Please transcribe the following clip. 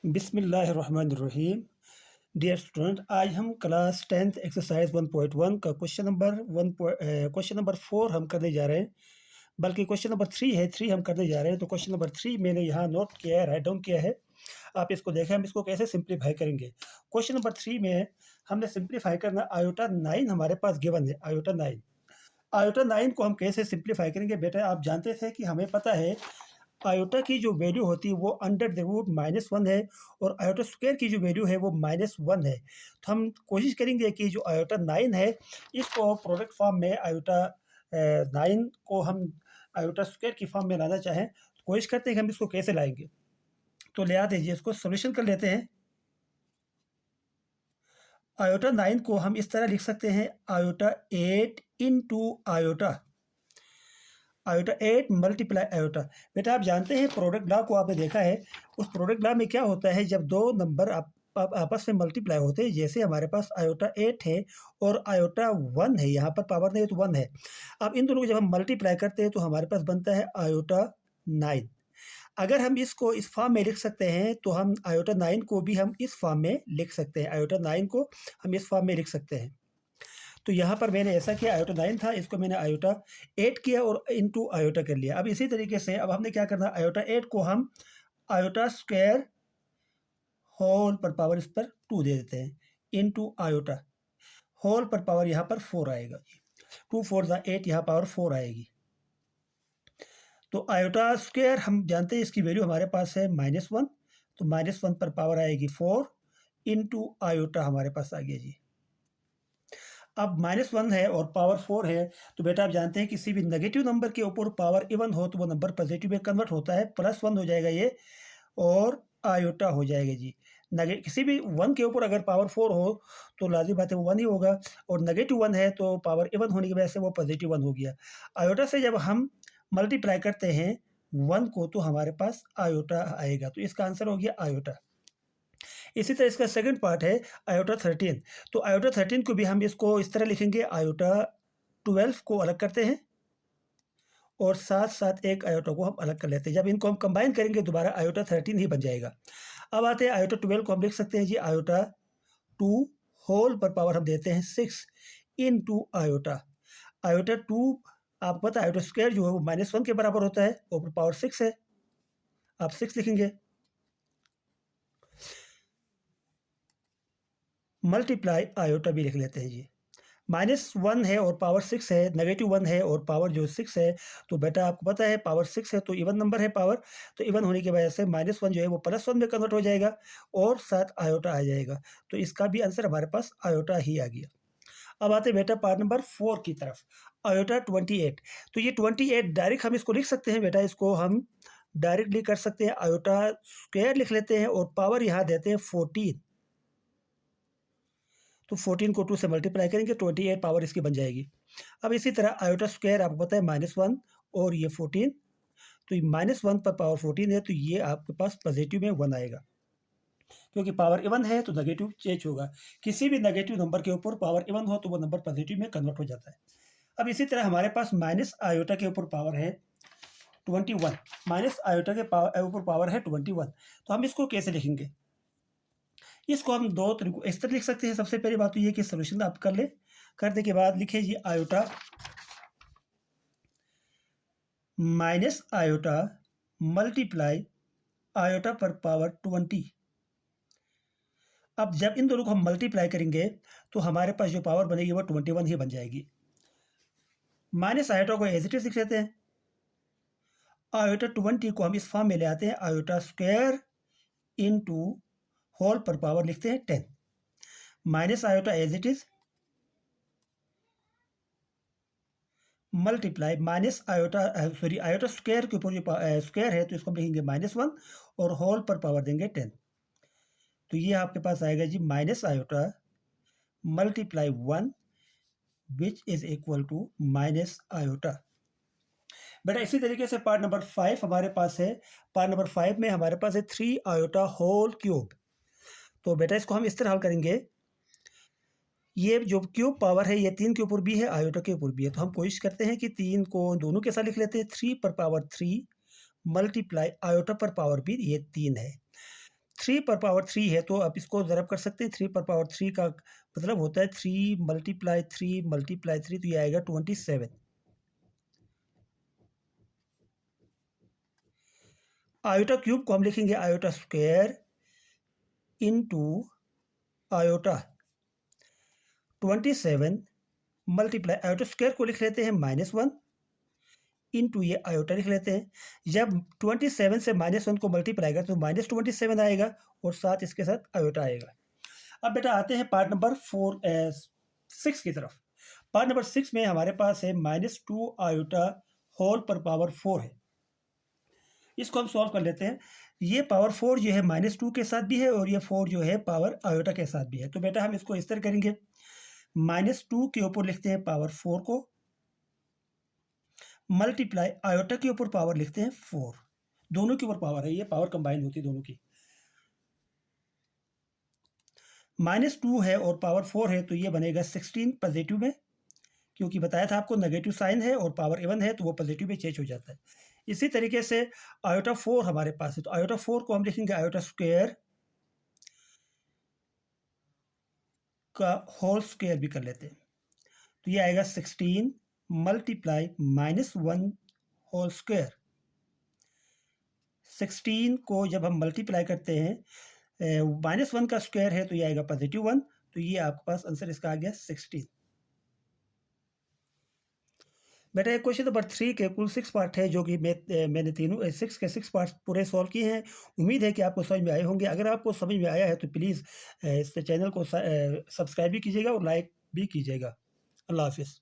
बिस्मिल्लाहिर्रहमानिर्रहीम। Dear student, आज हम क्लास 10th एक्सरसाइज 1.1 का क्वेश्चन नंबर 4 हम करने जा रहे हैं। बल्कि क्वेश्चन नंबर 3 है, 3 हम करने जा रहे हैं। तो क्वेश्चन नंबर 3 मैंने यहाँ नोट किया है, राइट डाउन किया है। आप इसको देखें, हम इसको कैसे सिंप्लीफाई करेंगे। क्वेश्चन नंबर 3 में हमने सिंप्लीफाई करना, आयोटा 9 हमारे पास गिवन है। आयोटा 9 को हम कैसे सिंप्लीफाई करेंगे। बेटा, आप जानते थे कि हमें पता है आयोटा की जो वैल्यू होती है वो अंडर द रूट -1 है, और आयोटा स्क्वायर की जो वैल्यू है वो -1 है। तो हम कोशिश करेंगे कि जो आयोटा 9 है इसको प्रोडक्ट फॉर्म में, आयोटा 9 को हम आयोटा स्क्वायर की फॉर्म में लाना चाहें तो कोशिश करते हैं कि हम इसको कैसे लाएंगे। तो ले आते हैं, इसको सोल्यूशन कर लेते हैं। आयोटा 9 को हम इस तरह लिख सकते हैं, iota 8 into iota 8 multiply iota. बेटा, आप जानते हैं प्रोडक्ट लॉ को आपने देखा है। उस प्रोडक्ट लॉ में क्या होता है, जब दो नंबर आपस में मल्टीप्लाई होते हैं, जैसे हमारे पास आयोटा 8 है और आयोटा 1 है, यहाँ पर पावर नहीं है तो 1 है। अब इन दोनों को जब हम मल्टीप्लाई करते हैं तो हमारे पास बनता है आयोटा 9। अगर हम इसको इस फॉर्म में लिख सकते हैं तो हम आयोटा 9 को भी हम इस फॉर्म में लिख सकते हैं। आयोटा 9 को हम इस फॉर्म में लिख सकते हैं। तो यहाँ पर मैंने ऐसा किया, आयोटा 9 था, इसको मैंने आयोटा 8 किया और इनटू आयोटा कर लिया। अब इसी तरीके से अब हमने क्या करना, आयोटा 8 को हम आयोटा स्क्वायर होल पर पावर इस पर 2 दे देते हैं, इनटू आयोटा होल पर पावर यहाँ पर 4 आएगा। 2 4 8, यहाँ पावर 4 आएगी। तो आयोटा स्क्वायर हम जानते हैं इसकी वैल्यू हमारे पास है -1, तो -1 पर पावर आएगी 4, इनटू आयोटा हमारे पास आ गया जी। अब -1 है और पावर 4 है, तो बेटा आप जानते हैं किसी भी नेगेटिव नंबर के ऊपर पावर इवन हो तो वो नंबर पॉजिटिव में कन्वर्ट होता है। +1 हो जाएगा ये, और आयोटा हो जाएगा जी। किसी भी 1 के ऊपर अगर पावर 4 हो तो लाजिम बात है वो 1 ही होगा, और नेगेटिव 1 है तो पावर इवन होने की वजह से वो पॉजिटिव 1 हो गया। आयोटा से जब हम मल्टीप्लाई करते हैं 1 को तो हमारे पास आयोटा आएगा, तो इसका आंसर हो गया आयोटा। इसी तरह इसका सेकंड पार्ट है आयोटा 13। तो आयोटा 13 को भी हम इसको इस तरह लिखेंगे, आयोटा 12 को अलग करते हैं और साथ साथ एक आयोटा को हम अलग कर लेते हैं। जब इनको हम कंबाइन करेंगे दोबारा आयोटा 13 ही बन जाएगा। अब आते हैं आयोटा 12 को हम लिख सकते हैं जी, आयोटा 2 होल पर पावर हम देते हैं 6 इनटू आयोटा 2। आपको पता है आयोटा स्क्वायर जो है वो -1 के बराबर होता है, ऊपर पावर 6 है, आप 6 लिखेंगे, मल्टीप्लाई आयोटा भी लिख लेते हैं जी। -1 है और पावर 6 है, -1 है और पावर जो 6 है, तो बेटा आपको पता है पावर 6 है तो इवन नंबर है पावर, तो इवन होने की वजह से -1 जो है वो +1 में कन्वर्ट हो जाएगा और साथ आयोटा आ जाएगा। तो इसका भी आंसर हमारे पास आयोटा ही आ गया। अब आते हैं बेटा पार्ट नंबर 4 की तरफ, आयोटा 28। तो ये 28 डायरेक्ट हम इसको लिख सकते हैं बेटा, इसको हम डायरेक्टली कर सकते हैं, आयोटा स्क्वायर लिख लेते हैं और पावर यहाँ देते हैं 14। तो 14 को 2 से मल्टीप्लाई करेंगे, 28 पावर इसकी बन जाएगी। अब इसी तरह आयोटा स्क्वायर आपको पता है -1 और ये 14, तो ये -1 पर पावर 14 है, तो ये आपके पास पॉजिटिव में 1 आएगा, क्योंकि पावर इवन है तो नेगेटिव चेंज होगा। किसी भी नेगेटिव नंबर के ऊपर पावर इवन हो तो वो नंबर पॉजिटिव में कन्वर्ट हो जाता है। अब इसी तरह हमारे पास माइनस आयोटा के ऊपर पावर है 21, माइनस आयोटा के ऊपर पावर है 21। तो हम इसको कैसे लिखेंगे, इसको हम दो तरीकों इस तरह लिख सकते हैं। सबसे पहली बात तो ये कि सोल्यूशन आप कर ले, करने के बाद लिखे जी iota minus iota multiply iota पर पावर 20। अब जब इन दोनों को हम मल्टीप्लाई करेंगे तो हमारे पास जो पावर बनेगी वो 21 ही बन जाएगी। माइनस आयोटा को एज इट इज लिख लेते हैं, आयोटा 20 को हम इस फॉर्म में ले आते हैं, आयोटा स्क्वायर इनटू होल पर पावर लिखते हैं 10, minus iota as it is multiply minus iota iota square के ऊपर जो स्क्वायर है तो इसको हम लिखेंगे -1 और होल पर पावर देंगे 10। तो ये आपके पास आएगा जी minus iota multiply 1 which is equal to minus iota. बेटा इसी तरीके से पार्ट नंबर 5 हमारे पास है। पार्ट नंबर 5 में हमारे पास है 3 आयोटा होल क्यूब। तो बेटा इसको हम इस तरह हल करेंगे, ये जो क्यूब पावर है ये 3 के ऊपर भी है, आयोटा के ऊपर भी है, तो हम कोशिश करते हैं कि 3 को दोनों के साथ लिख लेते हैं, 3 पर पावर 3 मल्टीप्लाई आयोटा पर पावर भी ये 3 है। 3 पर पावर 3 है तो आप इसको ज़रब कर सकते हैं। 3 पर पावर 3 का मतलब होता है 3 मल्टीप्लाई 3 तो ये आएगा 27। आयोटा क्यूब को हम लिखेंगे iota square into iota 27 multiply iota square को लिख लेते हैं -1 इनटू ये आयोटा लिख लेते हैं। जब 27 से -1 को मल्टीप्लाई करें तो -27 आएगा और साथ इसके साथ आयोटा आएगा। अब बेटा आते हैं पार्ट नंबर 6 की तरफ। पार्ट नंबर 6 में हमारे पास है -2 आयोटा होल पर पावर 4 है। इसको हम सॉल्व कर लेते हैं। ये पावर 4 जो है -2 के साथ भी है और ये 4 जो है पावर आयोटा के साथ भी है। तो बेटा हम इसको इस तरह करेंगे, -2 के ऊपर लिखते हैं पावर 4 को, मल्टीप्लाई आयोटा के ऊपर पावर लिखते हैं 4। दोनों के ऊपर पावर है, ये पावर कंबाइन होती है दोनों की। -2 है और पावर 4 है तो ये बनेगा 16 पॉजिटिव में, क्योंकि बताया था आपको नेगेटिव साइन है और पावर इवन है तो वो पॉजिटिव में चेंज हो जाता है। इसी तरीके से आयोटा 4 हमारे पास है तो आयोटा 4 को हम लिखेंगे आयोटा स्क्वायर का होल स्क्वायर भी कर लेते हैं। तो ये आएगा 16 मल्टीप्लाई -1 होल स्क्वायर। 16 को जब हम मल्टीप्लाई करते हैं -1 का स्क्वायर है तो ये आएगा +1, तो ये आपके पास आंसर इसका आ गया 16। बेटा एक क्वेश्चन नंबर 3 के कुल 6 पार्ट है जो कि मैंने तीनों 6 के 6 पार्ट पूरे सॉल्व किए हैं। उम्मीद है कि आपको समझ में आए होंगे। अगर आपको समझ में आया है तो प्लीज़ इस चैनल को सब्सक्राइब भी कीजिएगा और लाइक भी कीजिएगा। अल्लाह हाफ़िज़।